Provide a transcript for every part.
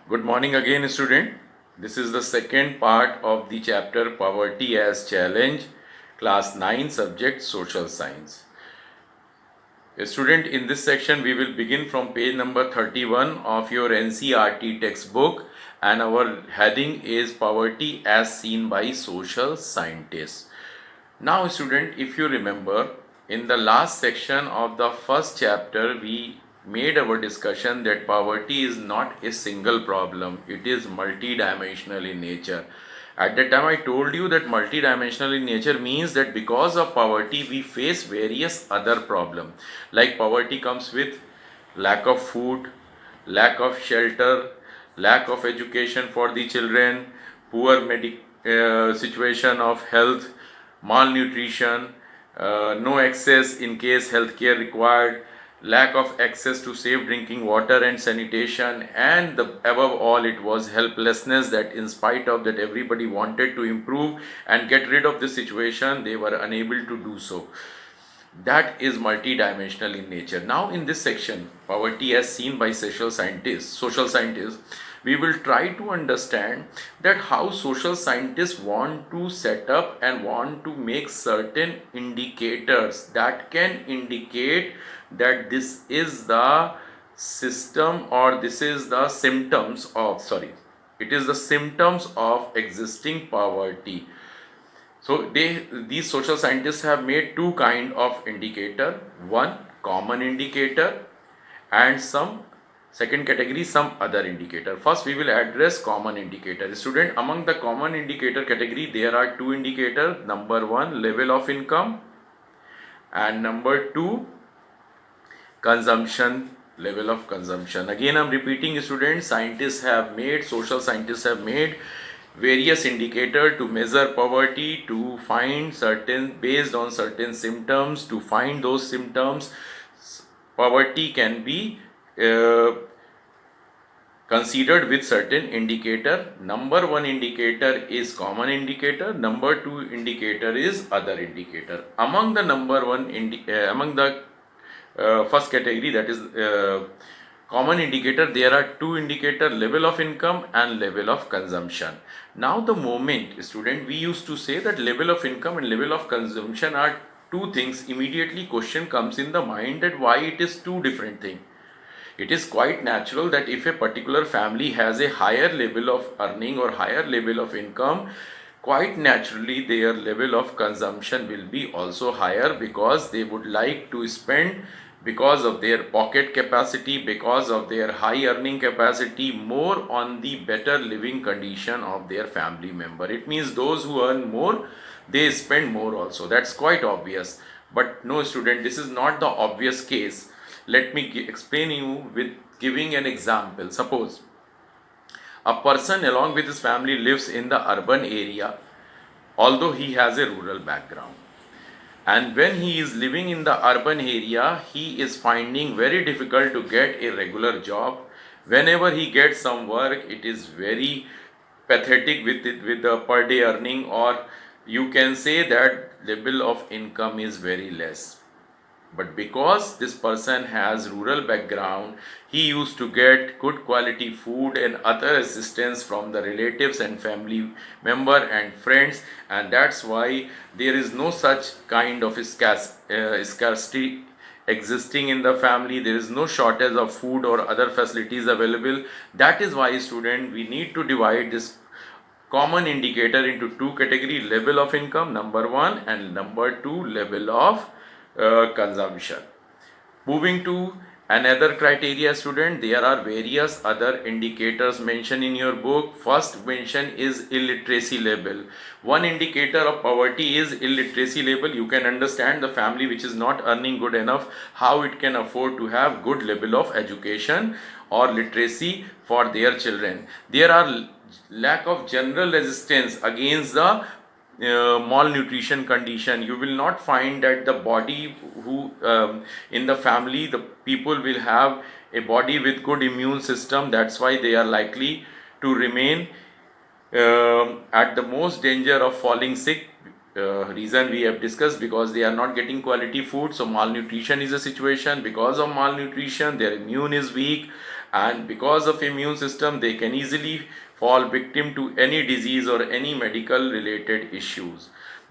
Good morning again, student. This is the second part of the chapter Poverty as Challenge, class 9, subject Social Science. Student, in this section we will begin from page number 31 of your NCERT textbook, and our heading is Poverty as Seen by Social Scientists. Now, student, if you remember, in the last section of the first chapter, we made our discussion that poverty is not a single problem, it is multidimensional in nature. At that time, I told you that multidimensional in nature means that because of poverty, we face various other problems. Like poverty comes with lack of food, lack of shelter, lack of education for the children, poor situation of health, malnutrition, no access in case healthcare required, lack of access to safe drinking water and sanitation, and above all it was helplessness, that in spite of that everybody wanted to improve and get rid of the situation, they were unable to do so. That is multidimensional in nature. Now, in this section, poverty as seen by social scientists, we will try to understand that how social scientists want to set up and want to make certain indicators that can indicate that this is the system, or this is the symptoms of, sorry, it is the symptoms of existing poverty. So these social scientists have made two kind of indicator, one common indicator and some second category some other indicator. First we will address common indicator. Student, among the common indicator category there are two indicator. Number one, level of income, and number two, consumption, level of consumption. Again I'm repeating, students, social scientists have made various indicator to measure poverty, to find certain, based on certain symptoms, to find those symptoms poverty can be considered with certain indicator. Number one indicator is common indicator, number two indicator is other indicator. Among the among the first category, that is common indicator, there are two indicator, level of income and level of consumption. Now the moment, student, we used to say that level of income and level of consumption are two things, immediately question comes in the mind that why it is two different things. It is quite natural that if a particular family has a higher level of earning or higher level of income, quite naturally their level of consumption will be also higher, because they would like to spend, because of their pocket capacity, because of their high earning capacity, more on the better living condition of their family member. It means those who earn more, they spend more also. That's quite obvious. But no, student, this is not the obvious case. Let me explain you with giving an example. Suppose a person along with his family lives in the urban area, although he has a rural background. And when he is living in the urban area, he is finding very difficult to get a regular job. Whenever he gets some work, it is very pathetic with the per day earning, or you can say that level of income is very less. But because this person has rural background, he used to get good quality food and other assistance from the relatives and family member and friends, and that's why there is no such kind of scarcity existing in the family. There is no shortage of food or other facilities available. That is why, student, we need to divide this common indicator into two category, level of income number one, and number two, level of consumption. Moving to another criteria, student, there are various other indicators mentioned in your book. First mention is illiteracy level. One indicator of poverty is illiteracy level. You can understand the family which is not earning good enough, how it can afford to have good level of education or literacy for their children. There are lack of general resistance against the malnutrition condition. You will not find that the body who in the family, the people will have a body with good immune system. That's why they are likely to remain at the most danger of falling sick. Reason we have discussed, because they are not getting quality food. So malnutrition is a situation. Because of malnutrition, their immune is weak, and because of immune system they can easily fall victim to any disease or any medical related issues.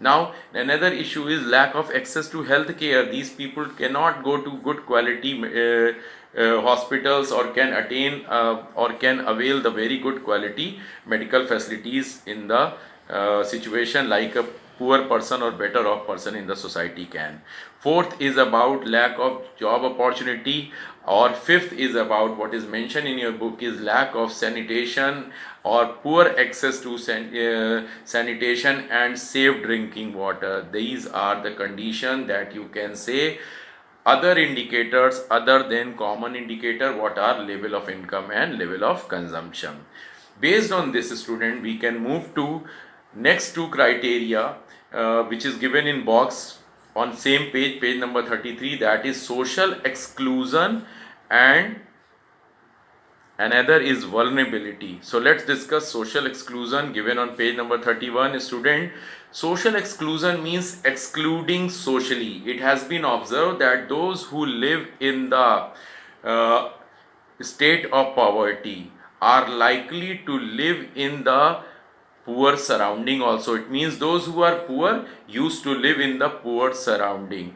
Now another issue is lack of access to health care. These people cannot go to good quality hospitals, or can attain or can avail the very good quality medical facilities in the situation like a poor person or better off person in the society can. Fourth is about lack of job opportunity, or fifth is about what is mentioned in your book is lack of sanitation or poor access to sanitation and safe drinking water. These are the conditions that you can say other indicators other than common indicator, what are level of income and level of consumption. Based on this, student, we can move to next two criteria, which is given in box on same page, page number 33, that is social exclusion and another is vulnerability. So let's discuss social exclusion given on page number 31. Student, social exclusion means excluding socially. It has been observed that those who live in the uh, state of poverty are likely to live in the poor surrounding also. It means those who are poor used to live in the poor surrounding.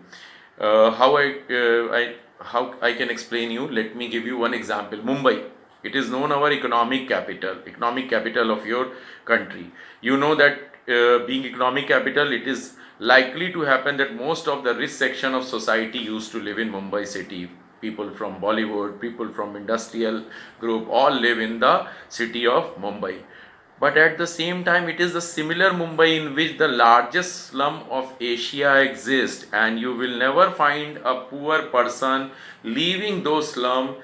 How I can explain you? Let me give you one example. Mumbai. It is known our economic capital of your country. You know that being economic capital, it is likely to happen that most of the rich section of society used to live in Mumbai city. People from Bollywood, people from industrial group, all live in the city of Mumbai. But at the same time, it is the similar Mumbai in which the largest slum of Asia exists, and you will never find a poor person leaving those slums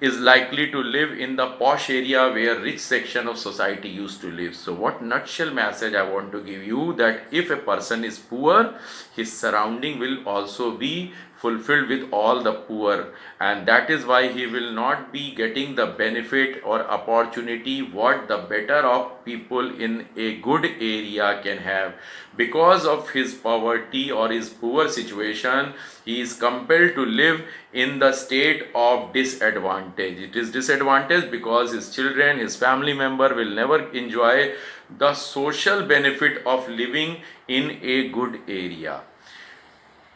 is likely to live in the posh area where rich section of society used to live. So what nutshell message I want to give you, that if a person is poor, his surrounding will also be fulfilled with all the poor, and that is why he will not be getting the benefit or opportunity what the better off people in a good area can have. Because of his poverty or his poor situation, he is compelled to live in the state of disadvantage. It is disadvantage because his children, his family member will never enjoy the social benefit of living in a good area.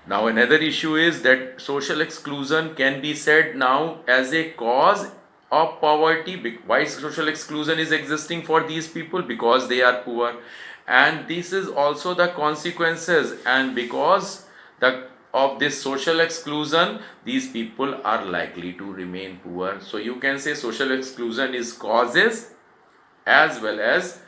Now another issue is that social exclusion can be said now as a cause of poverty. Why social exclusion is existing for these people? Because they are poor, and this is also the consequences, and because of this social exclusion, these people are likely to remain poor. So you can say social exclusion is causes as well as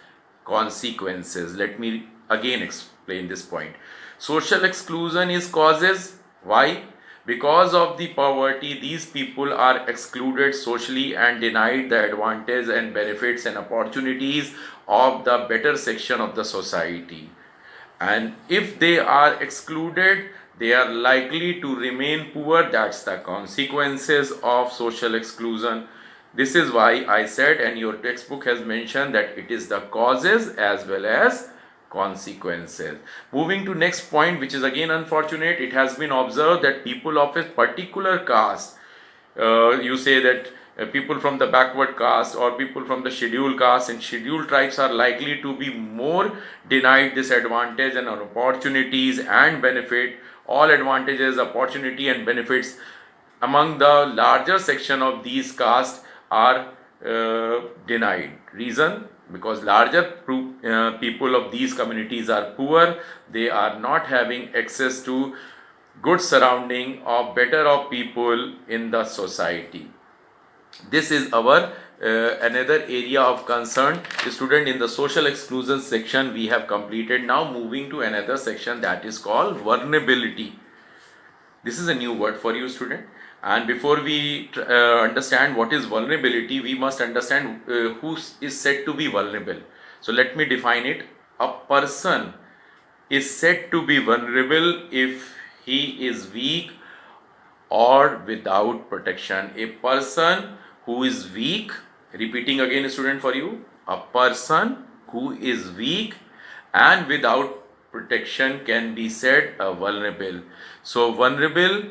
consequences. Let me again explain this point. Social exclusion is causes. Why? Because of the poverty, these people are excluded socially and denied the advantage and benefits and opportunities of the better section of the society. And if they are excluded, they are likely to remain poor. That's the consequences of social exclusion. This is why I said, and your textbook has mentioned, that it is the causes as well as consequences. Moving to next point, which is again unfortunate. It has been observed that people of a particular caste, you say that people from the backward caste or people from the scheduled caste and scheduled tribes are likely to be more denied this advantage and opportunities and benefit. All advantages, opportunity and benefits among the larger section of these castes are denied. Reason? Because larger people of these communities are poor. They are not having access to good surrounding of better of people in the society. This is our another area of concern. Student, in the social exclusion section we have completed. Now moving to another section, that is called vulnerability. This is a new word for you, student. And before we understand what is vulnerability, we must understand who is said to be vulnerable. So let me define it. A person is said to be vulnerable if he is weak or without protection. A person who is weak, repeating again, student, for you, a person who is weak and without protection can be said vulnerable. So vulnerable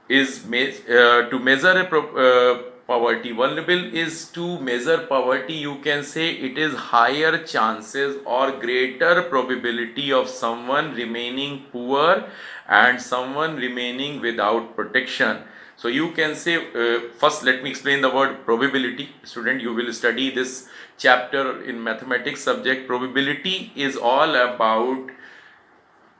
is to measure a poverty. Vulnerable is to measure poverty. You can say it is higher chances or greater probability of someone remaining poor and someone remaining without protection. So you can say, first let me explain the word probability. Student, you will study this chapter in mathematics subject. Probability is all about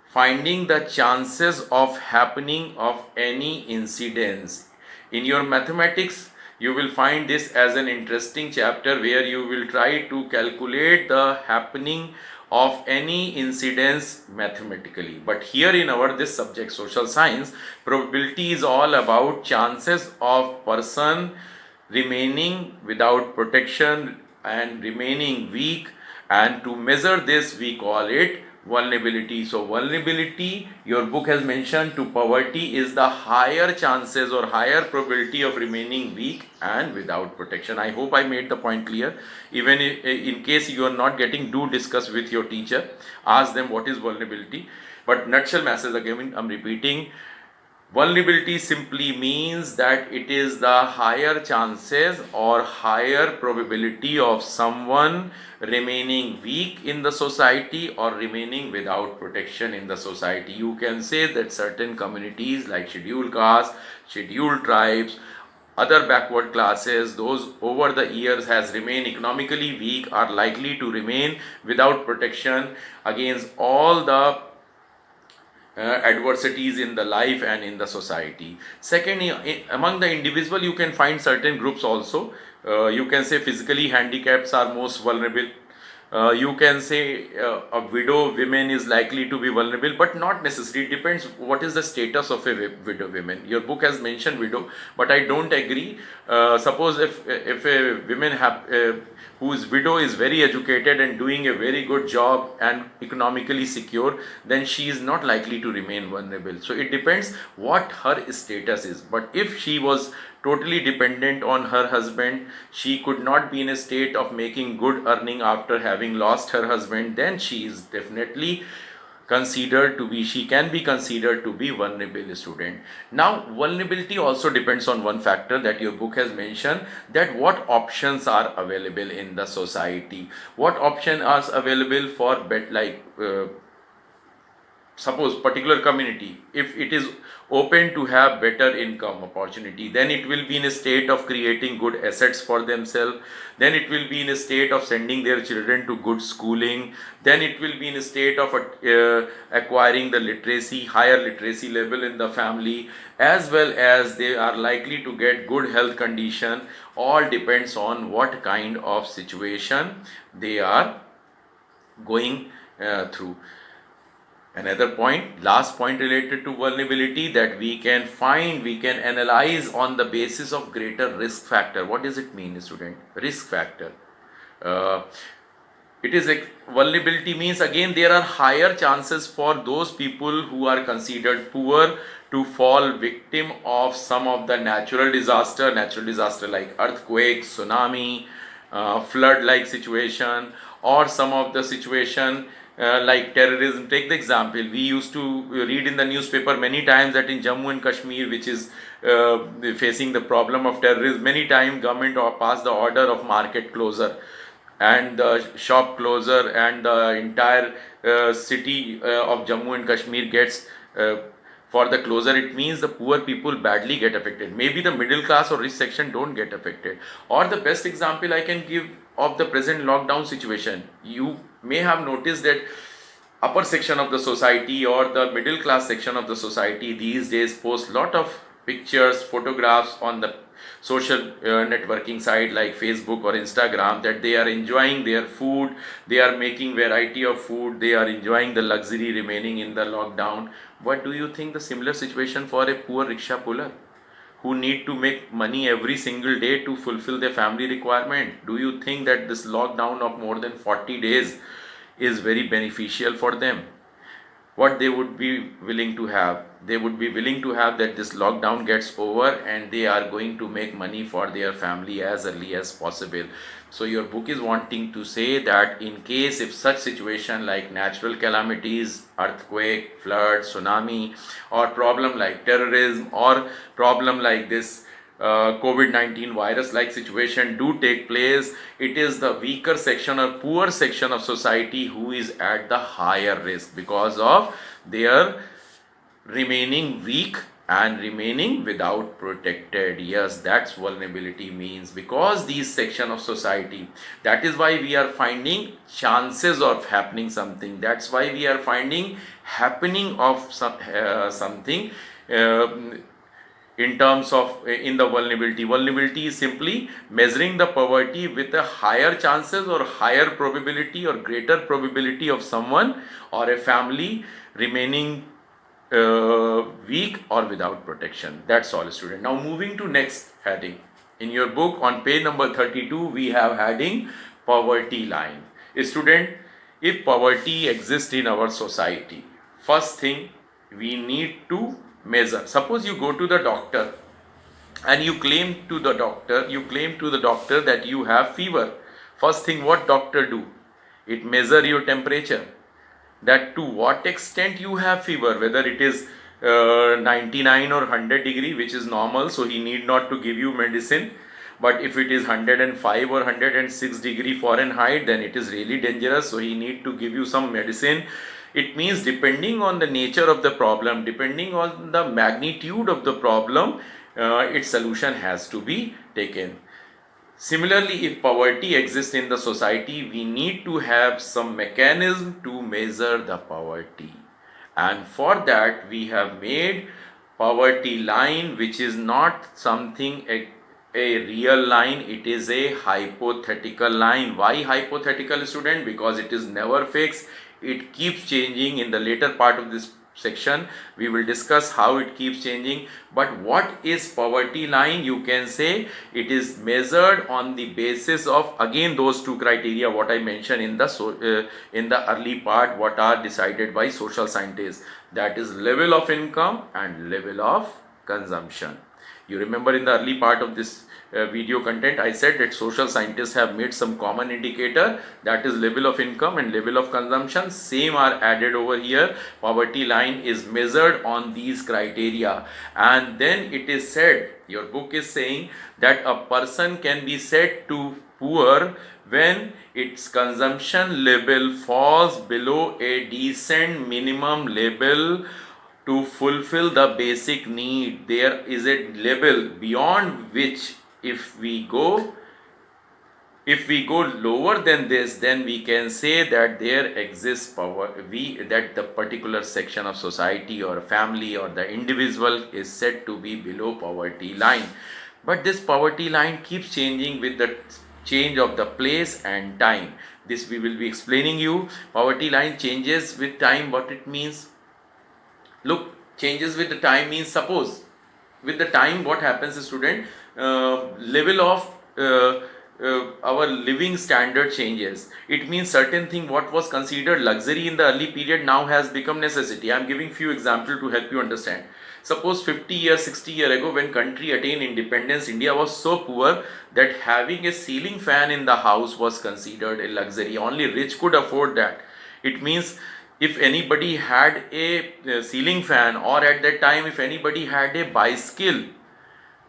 finding the chances of happening of any incidents. In your mathematics, you will find this as an interesting chapter where you will try to calculate the happening of any incidents mathematically. But here in our this subject, social science, probability is all about chances of person remaining without protection and remaining weak, and to measure this we call it vulnerability. So vulnerability, your book has mentioned, to poverty is the higher chances or higher probability of remaining weak and without protection. I hope I made the point clear. Even in case you are not getting, do discuss with your teacher, ask them what is vulnerability. But nutshell message again, I'm repeating, vulnerability simply means that it is the higher chances or higher probability of someone remaining weak in the society or remaining without protection in the society. You can say that certain communities like scheduled castes, scheduled tribes, other backward classes, those over the years has remained economically weak, are likely to remain without protection against all the adversities in the life and in the society. Second, among the individual you can find certain groups also. You can say physically handicaps are most vulnerable. You can say a widow woman is likely to be vulnerable, but not necessarily. It depends what is the status of a widow woman. Your book has mentioned widow, but I don't agree. Suppose if a woman whose widow is very educated and doing a very good job and economically secure, then she is not likely to remain vulnerable. So it depends what her status is. But if she was totally dependent on her husband, she could not be in a state of making good earning after having lost her husband, then she is definitely considered to be, she can be considered to be vulnerable, student. Now vulnerability also depends on one factor that your book has mentioned, that what options are available in the society. What option are available for suppose particular community, if it is open to have better income opportunity, then it will be in a state of creating good assets for themselves, then it will be in a state of sending their children to good schooling, then it will be in a state of acquiring the literacy, higher literacy level in the family, as well as they are likely to get good health condition. All depends on what kind of situation they are going through. Another point, last point related to vulnerability, that we can find, we can analyze on the basis of greater risk factor. What does it mean, student? Risk factor. Uh, it is vulnerability means, again there are higher chances for those people who are considered poor to fall victim of some of the natural disaster like earthquake, tsunami, flood like situation, or some of the situation like terrorism. Take the example, we used to read in the newspaper many times that in Jammu and Kashmir, which is facing the problem of terrorism, many times government passed the order of market closure and the shop closure, and the entire city of Jammu and Kashmir gets for the closure. It means the poor people badly get affected. Maybe the middle class or rich section don't get affected. Or the best example I can give of the present lockdown situation, you may have noticed that upper section of the society or the middle class section of the society these days post lot of pictures, photographs on the social networking site like Facebook or Instagram, that they are enjoying their food, they are making variety of food, they are enjoying the luxury remaining in the lockdown. What do you think the similar situation for a poor rickshaw puller who need to make money every single day to fulfill their family requirement? Do you think that this lockdown of more than 40 days is very beneficial for them? What they would be willing to have, they would be willing to have that this lockdown gets over and they are going to make money for their family as early as possible. So your book is wanting to say that in case if such situation like natural calamities, earthquake, flood, tsunami, or problem like terrorism, or problem like this COVID-19 virus like situation do take place, it is the weaker section or poor section of society who is at the higher risk because of their remaining weak and remaining without protected. Yes, that's vulnerability means, because these section of society, that is why we are finding chances of happening something, that's why we are finding happening of something uh, in terms of in the vulnerability is simply measuring the poverty with a higher chances or higher probability or greater probability of someone or a family remaining weak or without protection. That's all, student. Now moving to next heading. In your book on page number 32 we have heading poverty line. Student, if poverty exists in our society, first thing we need to measure. Suppose you go to the doctor and you claim to the doctor that you have fever. First thing what doctor do? It measure your temperature, that to what extent you have fever, whether it is 99 or 100 degree, which is normal, so he need not to give you medicine. But if it is 105 or 106 degree Fahrenheit, then it is really dangerous, so he need to give you some medicine. It means depending on the nature of the problem, depending on the magnitude of the problem, its solution has to be taken. Similarly, if poverty exists in the society, we need to have some mechanism to measure the poverty. And for that, we have made poverty line, which is not something a real line, it is a hypothetical line. Why hypothetical, student? Because it is never fixed, it keeps changing. In the later part of this section we will discuss how it keeps changing. But what is poverty line? You can say it is measured on the basis of again those two criteria what I mentioned in the early part, what are decided by social scientists, that is level of income and level of consumption. You remember in the early part of this video content I said that social scientists have made some common indicator, that is level of income and level of consumption. Same are added over here. Poverty line is measured on these criteria, and then it is said, your book is saying that a person can be said to poor when its consumption level falls below a decent minimum level to fulfill the basic need. There is a level beyond which if we go lower than this, then we can say that there exists that the particular section of society or family or the individual is said to be below poverty line. But this poverty line keeps changing with the change of the place and time. This we will be explaining you. Poverty line changes with time. What it means? Look, changes with the time means, suppose with the time what happens, student, level of our living standard changes. It means certain thing what was considered luxury in the early period now has become necessity. I am giving few examples to help you understand. Suppose 50 years 60 years ago, when country attained independence, India was so poor that having a ceiling fan in the house was considered a luxury. Only rich could afford that. It means if anybody had a ceiling fan, or at that time if anybody had a bicycle,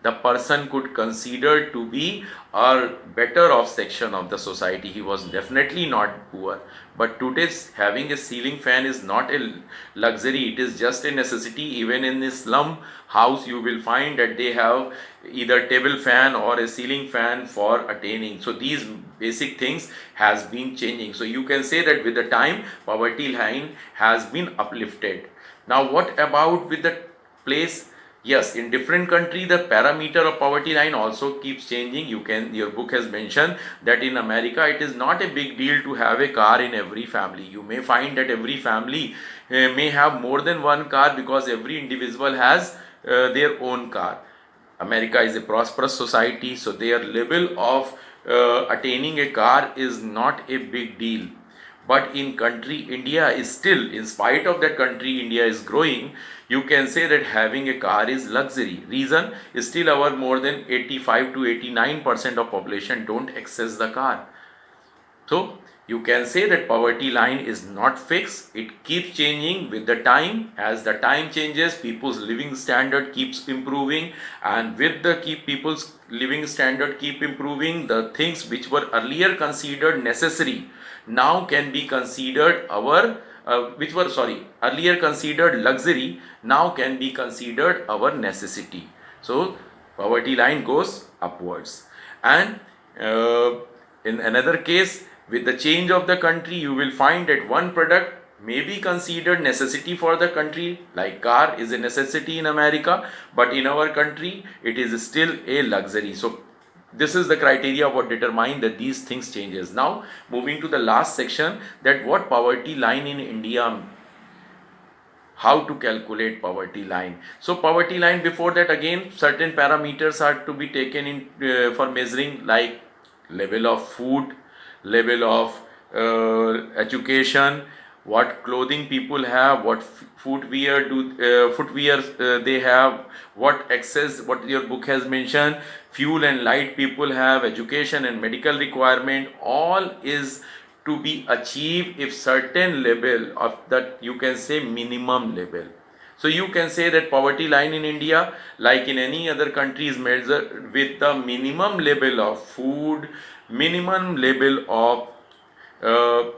the person could consider to be a better off section of the society. He was definitely not poor. But today's having a ceiling fan is not a luxury, it is just a necessity. Even in a slum house you will find that they have either table fan or a ceiling fan for attaining. So these basic things has been changing. So you can say that with the time poverty line has been uplifted. Now what about with the place? Yes, in different country the parameter of poverty line also keeps changing. Your book has mentioned that in America it is not a big deal to have a car in every family. You may find that every family may have more than one car because every individual has their own car. America is a prosperous society, so their level of attaining a car is not a big deal. But in country India is still, in spite of that country India is growing, you can say that having a car is luxury. Reason is still our more than 85 to 89% of population don't access the car. So You can say that poverty line is not fixed. It keeps changing with the time. As the time changes, people's living standard keeps improving, and with the people's living standard keep improving, the things which were earlier considered necessary now can be considered our which were earlier considered luxury now can be considered our necessity. So poverty line goes upwards. And in another case, with the change of the country, you will find that one product may be considered necessity for the country, like car is a necessity in America, but in our country it is still a luxury. So this is the criteria what determine that these things changes. Now moving to the last section, that what poverty line in India, how to calculate poverty line. So poverty line, before that again certain parameters are to be taken in for measuring, like level of food, level of education, what clothing people have, what footwear they have, what access, what your book has mentioned, fuel and light people have, education and medical requirement, all is to be achieved if certain level of that, you can say minimum level. So you can say that poverty line in India, like in any other country, is measured with the minimum level of food, minimum level of uh,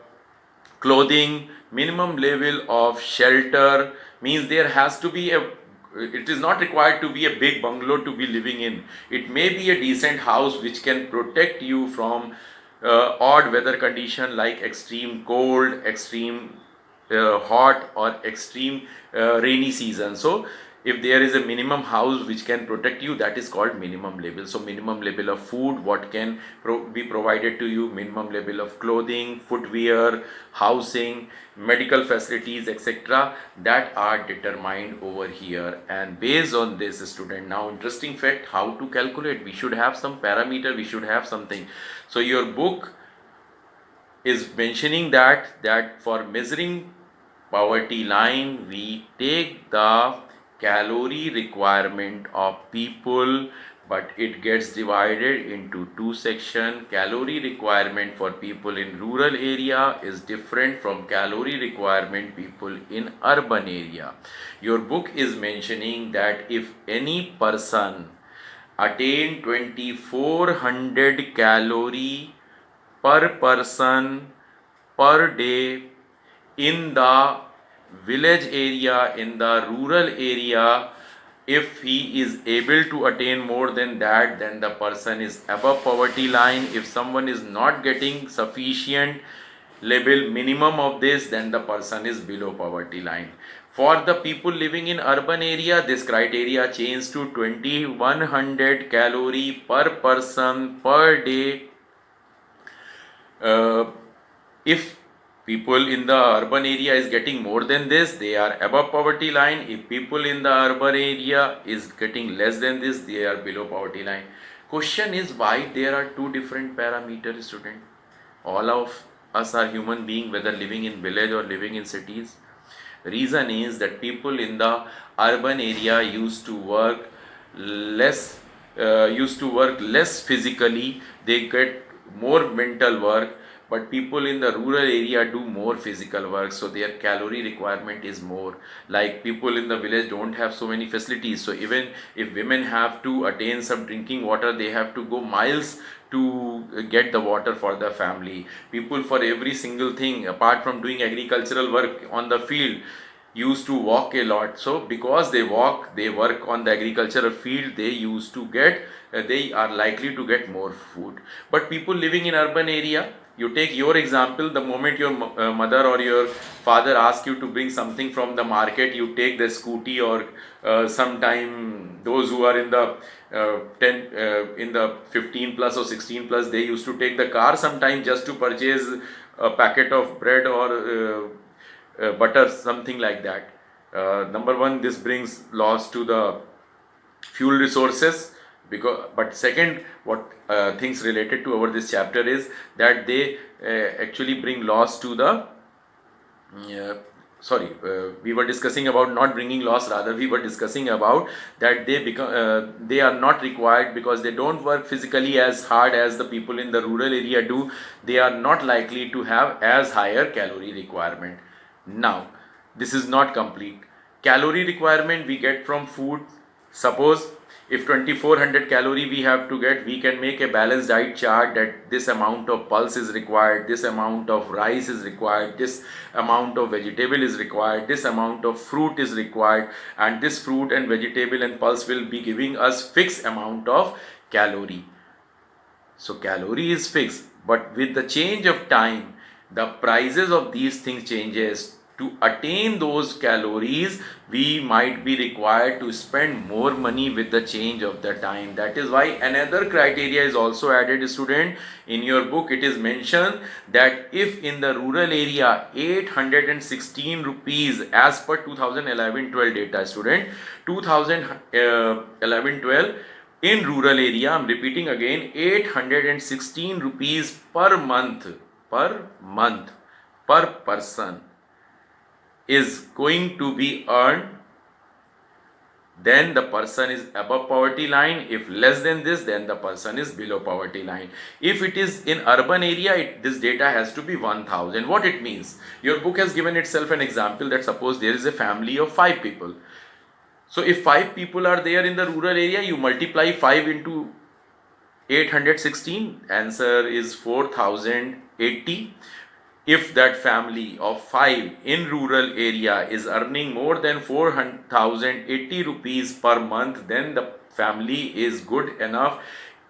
clothing, minimum level of shelter. Means there has to be a, it is not required to be a big bungalow to be living in. It may be a decent house which can protect you from odd weather condition like extreme cold, extreme hot, or extreme rainy season. So if there is a minimum house which can protect you, that is called minimum level. So minimum level of food, what can be provided to you, minimum level of clothing, footwear, housing, medical facilities, etc., that are determined over here. And based on this, student, now interesting fact, how to calculate, we should have some parameter, we should have something. So your book is mentioning that for measuring poverty line, we take the calorie requirement of people, but it gets divided into two sections. Calorie requirement for people in rural area is different from calorie requirement people in urban area. Your book is mentioning that if any person attain 2400 calorie per person per day in the village area, in the rural area, if he is able to attain more than that, then the person is above poverty line. If someone is not getting sufficient level minimum of this, then the person is below poverty line. For the people living in urban area, this criteria changed to 2100 calorie per person per day. If people in the urban area is getting more than this, they are above poverty line. If people in the urban area is getting less than this, they are below poverty line. Question is, why there are two different parameters, student? All of us are human being, whether living in village or living in cities. Reason is that people in the urban area used to work less physically, they get more mental work, but people in the rural area do more physical work, so their calorie requirement is more. Like people in the village don't have so many facilities, so even if women have to attain some drinking water, they have to go miles to get the water for the family. People, for every single thing apart from doing agricultural work on the field, used to walk a lot. So because they walk, they work on the agricultural field, they used to get they are likely to get more food. But people living in urban area, you take your example, the moment your mother or your father ask you to bring something from the market, you take the scooty, or sometime those who are in the 10 in the 15 plus or 16 plus, they used to take the car sometime just to purchase a packet of bread or butter, something like that. Number one, this brings loss to the fuel resources, because, but second, what things related to our this chapter is that they actually bring loss to the we were discussing about not bringing loss, rather we were discussing about that they are not required because they don't work physically as hard as the people in the rural area do. They are not likely to have as higher calorie requirement. Now this is not complete. Calorie requirement we get from food. Suppose if 2400 calorie we have to get, we can make a balanced diet chart that this amount of pulse is required, this amount of rice is required, this amount of vegetable is required, this amount of fruit is required, and this fruit and vegetable and pulse will be giving us fixed amount of calorie. So calorie is fixed, but with the change of time the prices of these things changes. To attain those calories we might be required to spend more money with the change of the time. That is why another criteria is also added, student. In your book it is mentioned that if in the rural area 816 rupees as per 2011-12 data, student, 2011-12 in rural area, I'm repeating again, 816 rupees per month per person is going to be earned, then the person is above poverty line. If less than this, then the person is below poverty line. If it is in urban area, this data has to be 1000. What it means? Your book has given itself an example that suppose there is a family of 5 people. So if 5 people are there in the rural area, you multiply 5 into 816, answer is 4080. If that family of 5 in rural area is earning more than 4080 rupees per month, then the family is good enough.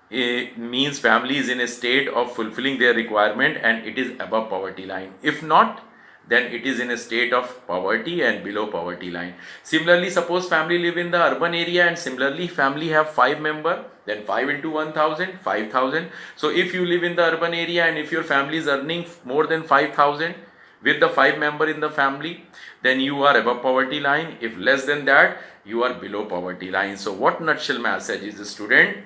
It means family is in a state of fulfilling their requirement and it is above poverty line. If not, then it is in a state of poverty and below poverty line. Similarly, suppose family live in the urban area and similarly family have 5 member, then 5 into 1000, 5000. So if you live in the urban area and if your family is earning more than 5000 with the 5 member in the family, then you are above poverty line. If less than that, you are below poverty line. So what nutshell message is, the student?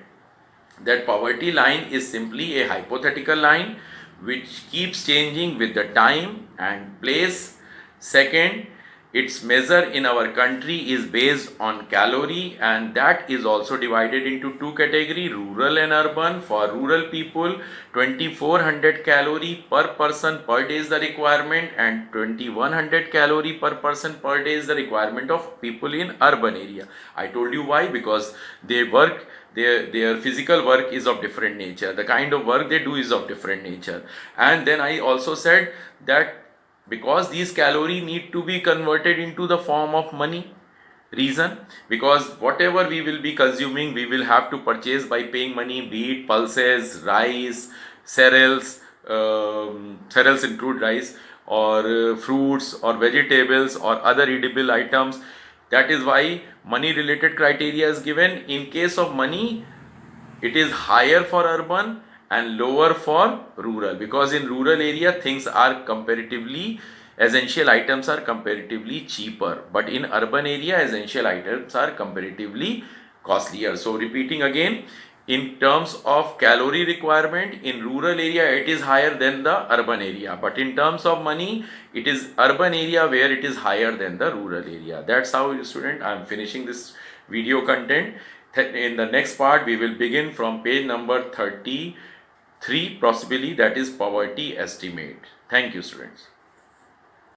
That poverty line is simply a hypothetical line which keeps changing with the time and place. Second, its measure in our country is based on calorie, and that is also divided into 2 categories, rural and urban. For rural people, 2400 calorie per person per day is the requirement, and 2100 calorie per person per day is the requirement of people in urban area. I told you why, because they work, their physical work is of different nature, the kind of work they do is of different nature. And then I also said that because these calories need to be converted into the form of money. Reason? Because whatever we will be consuming, we will have to purchase by paying money, be it pulses, rice, cereals, cereals include rice, or fruits or vegetables or other edible items. That is why money related criteria is given. In case of money, it is higher for urban and lower for rural, because in rural area things are comparatively, essential items are comparatively cheaper, but in urban area essential items are comparatively costlier. So repeating again, in terms of calorie requirement, in rural area it is higher than the urban area, but in terms of money it is urban area where it is higher than the rural area. That's how, student, I am finishing this video content. In the next part we will begin from page number 33 possibly, that is poverty estimate. Thank you, students.